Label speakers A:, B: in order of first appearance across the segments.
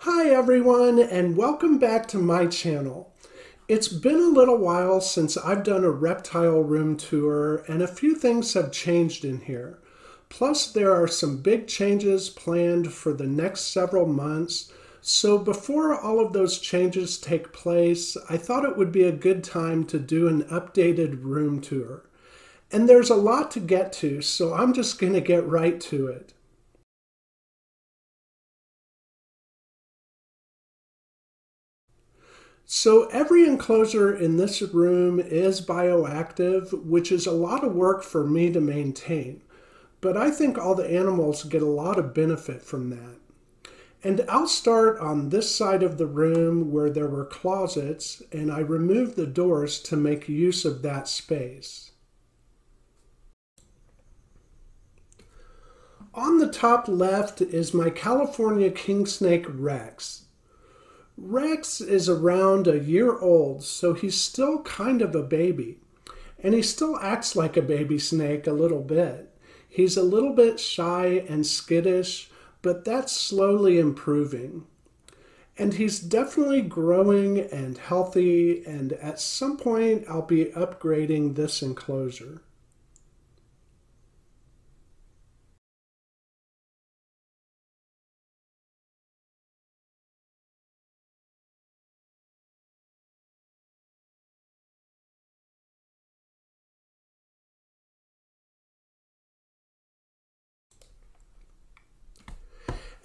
A: Hi everyone, and welcome back to my channel. It's been a little while since I've done a reptile room tour, and a few things have changed in here. Plus there are some big changes planned for the next several months, so before all of those changes take place, I thought it would be a good time to do an updated room tour. And there's a lot to get to, so I'm just going to get right to it. So every enclosure in this room is bioactive, which is a lot of work for me to maintain. But I think all the animals get a lot of benefit from that. And I'll start on this side of the room where there were closets, and I removed the doors to make use of that space. On the top left is my California king snake Rex. Rex is around a year old, so he's still kind of a baby. And he still acts like a baby snake a little bit. He's a little bit shy and skittish, but that's slowly improving. And he's definitely growing and healthy, and at some point I'll be upgrading this enclosure.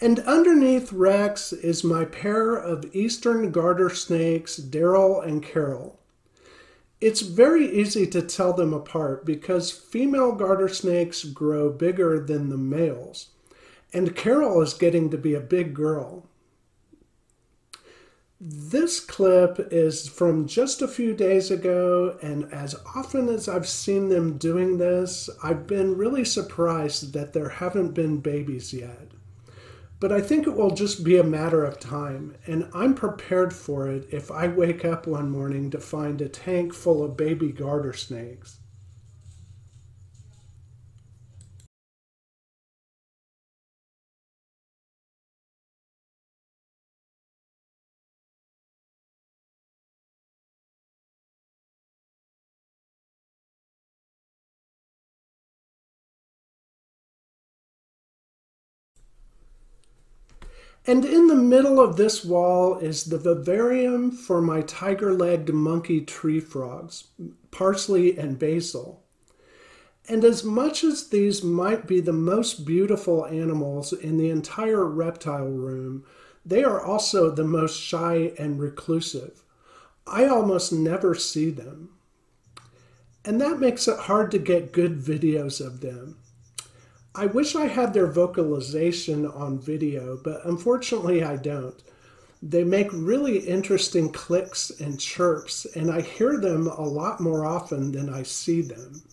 A: And underneath Rex is my pair of eastern garter snakes, Daryl and Carol. It's very easy to tell them apart because female garter snakes grow bigger than the males, and Carol is getting to be a big girl. This clip is from just a few days ago, and as often as I've seen them doing this, I've been really surprised that there haven't been babies yet. But I think it will just be a matter of time, and I'm prepared for it if I wake up one morning to find a tank full of baby garter snakes. And in the middle of this wall is the vivarium for my tiger-legged monkey tree frogs, parsley and basil. And as much as these might be the most beautiful animals in the entire reptile room, they are also the most shy and reclusive. I almost never see them. And that makes it hard to get good videos of them. I wish I had their vocalization on video, but unfortunately I don't. They make really interesting clicks and chirps, and I hear them a lot more often than I see them.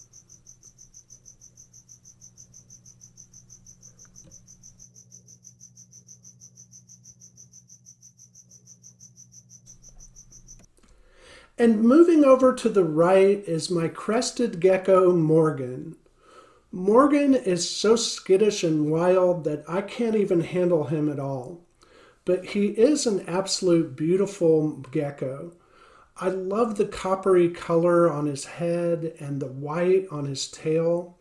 A: And moving over to the right is my Crested Gecko, Morgan. Morgan is so skittish and wild that I can't even handle him at all. But he is an absolute beautiful gecko. I love the coppery color on his head and the white on his tail.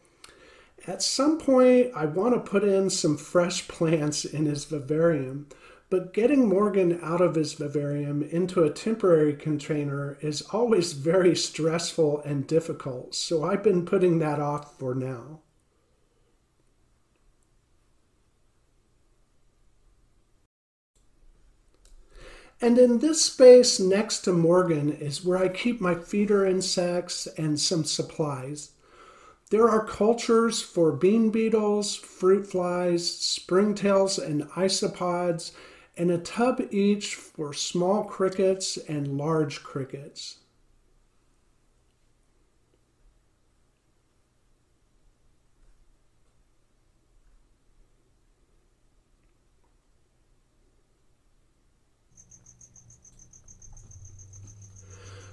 A: At some point, I want to put in some fresh plants in his vivarium, but getting Morgan out of his vivarium into a temporary container is always very stressful and difficult, so I've been putting that off for now. And in this space next to Morgan is where I keep my feeder insects and some supplies. There are cultures for bean beetles, fruit flies, springtails, and isopods, and a tub each for small crickets and large crickets.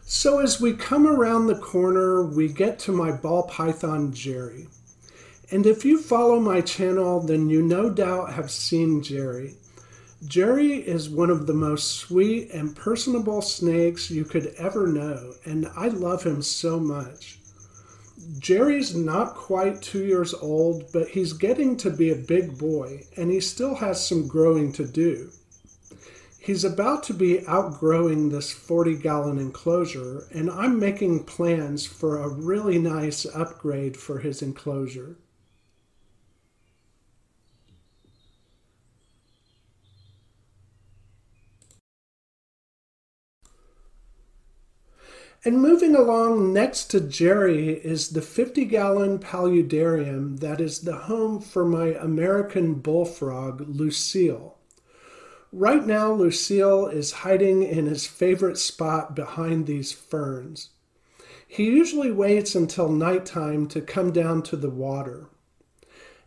A: So as we come around the corner, we get to my ball python Jerry. And if you follow my channel, then you no doubt have seen Jerry. Jerry is one of the most sweet and personable snakes you could ever know, and I love him so much. Jerry's not quite 2 years old, but he's getting to be a big boy, and he still has some growing to do. He's about to be outgrowing this 40-gallon enclosure, and I'm making plans for a really nice upgrade for his enclosure. And moving along next to Jerry is the 50-gallon paludarium that is the home for my American bullfrog, Lucille. Right now, Lucille is hiding in his favorite spot behind these ferns. He usually waits until nighttime to come down to the water.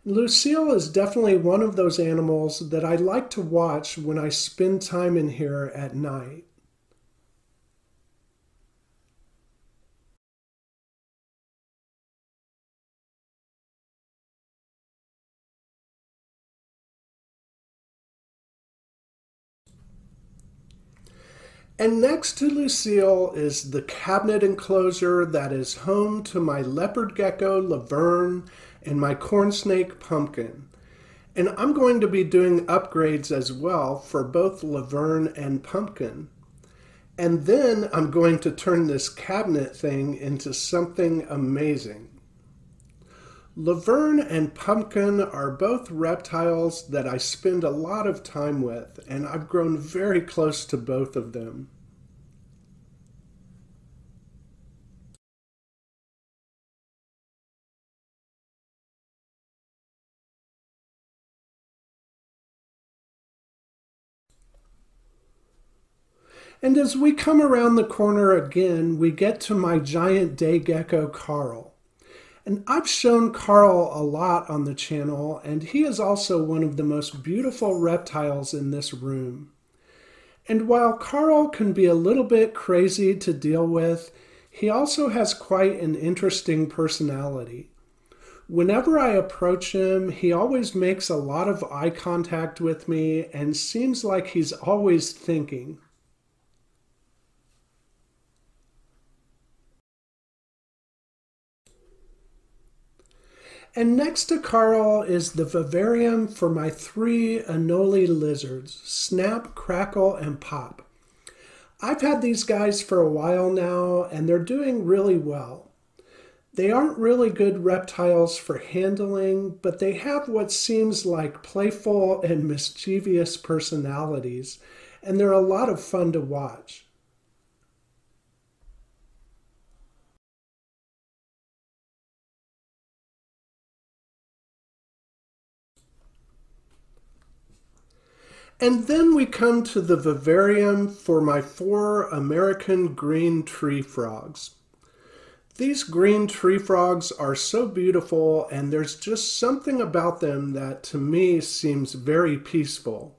A: Lucille is definitely one of those animals that I like to watch when I spend time in here at night. And next to Lucille is the cabinet enclosure that is home to my leopard gecko, Laverne, and my corn snake, Pumpkin. And I'm going to be doing upgrades as well for both Laverne and Pumpkin. And then I'm going to turn this cabinet thing into something amazing. Laverne and Pumpkin are both reptiles that I spend a lot of time with, and I've grown very close to both of them. And as we come around the corner again, we get to my giant day gecko, Carl. And I've shown Carl a lot on the channel, and he is also one of the most beautiful reptiles in this room. And while Carl can be a little bit crazy to deal with, he also has quite an interesting personality. Whenever I approach him, he always makes a lot of eye contact with me and seems like he's always thinking. And next to Carl is the vivarium for my 3 Anole Lizards, Snap, Crackle, and Pop. I've had these guys for a while now, and they're doing really well. They aren't really good reptiles for handling, but they have what seems like playful and mischievous personalities, and they're a lot of fun to watch. And then we come to the vivarium for my 4 American green tree frogs. These green tree frogs are so beautiful, and there's just something about them that to me seems very peaceful.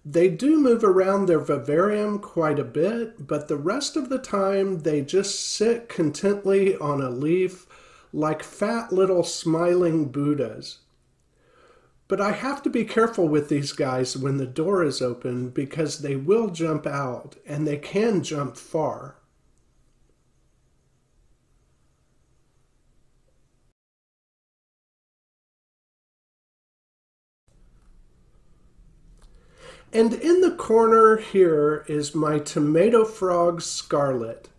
A: They do move around their vivarium quite a bit, but the rest of the time they just sit contently on a leaf like fat little smiling Buddhas. But I have to be careful with these guys when the door is open because they will jump out, and they can jump far. And in the corner here is my tomato frog, Scarlett.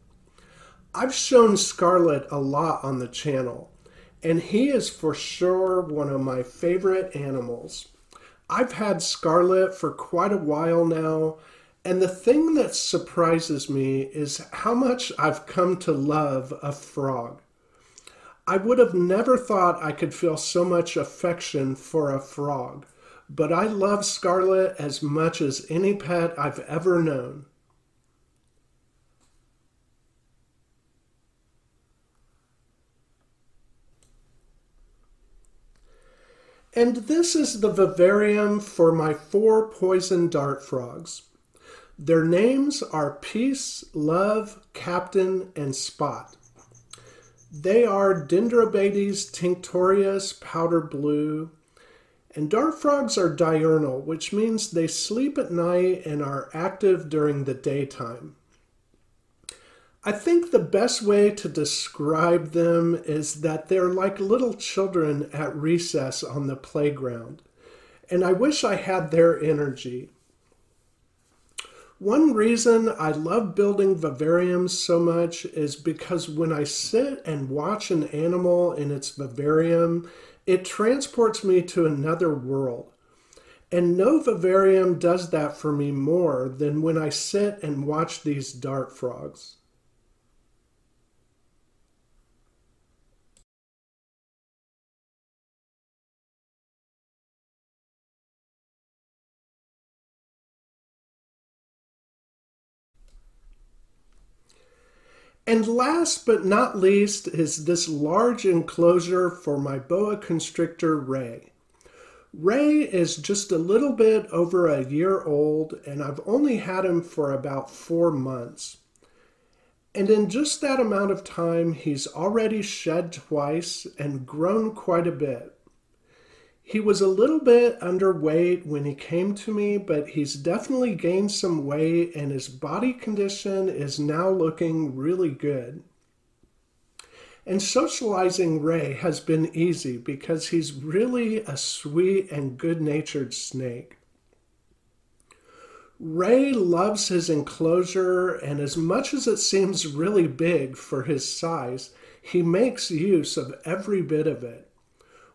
A: I've shown Scarlett a lot on the channel, and he is for sure one of my favorite animals. I've had Scarlett for quite a while now, and the thing that surprises me is how much I've come to love a frog. I would have never thought I could feel so much affection for a frog, but I love Scarlett as much as any pet I've ever known. And this is the vivarium for my 4 poison dart frogs. Their names are Peace, Love, Captain, and Spot. They are Dendrobates tinctorius powder blue, And dart frogs are diurnal, which means they sleep at night and are active during the daytime. I think the best way to describe them is that they're like little children at recess on the playground. And I wish I had their energy. One reason I love building vivariums so much is because when I sit and watch an animal in its vivarium, it transports me to another world. And no vivarium does that for me more than when I sit and watch these dart frogs. And last but not least is this large enclosure for my Boa Constrictor Ray. Ray is just a little bit over a year old, and I've only had him for about 4 months. And in just that amount of time, he's already shed twice and grown quite a bit. He was a little bit underweight when he came to me, but he's definitely gained some weight and his body condition is now looking really good. And socializing Ray has been easy because he's really a sweet and good-natured snake. Ray loves his enclosure, and as much as it seems really big for his size, he makes use of every bit of it.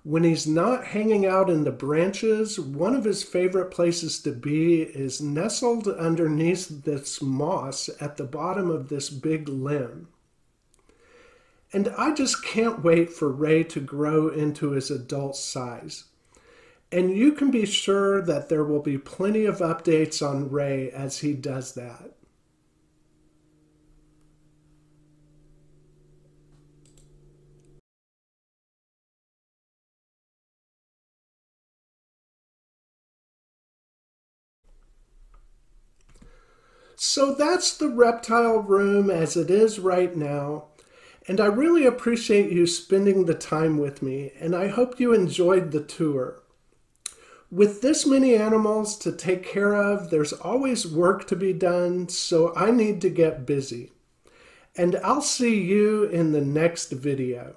A: When he's not hanging out in the branches, one of his favorite places to be is nestled underneath this moss at the bottom of this big limb. And I just can't wait for Ray to grow into his adult size. And you can be sure that there will be plenty of updates on Ray as he does that. So that's the reptile room as it is right now. And I really appreciate you spending the time with me, and I hope you enjoyed the tour. With this many animals to take care of, there's always work to be done, so I need to get busy. And I'll see you in the next video.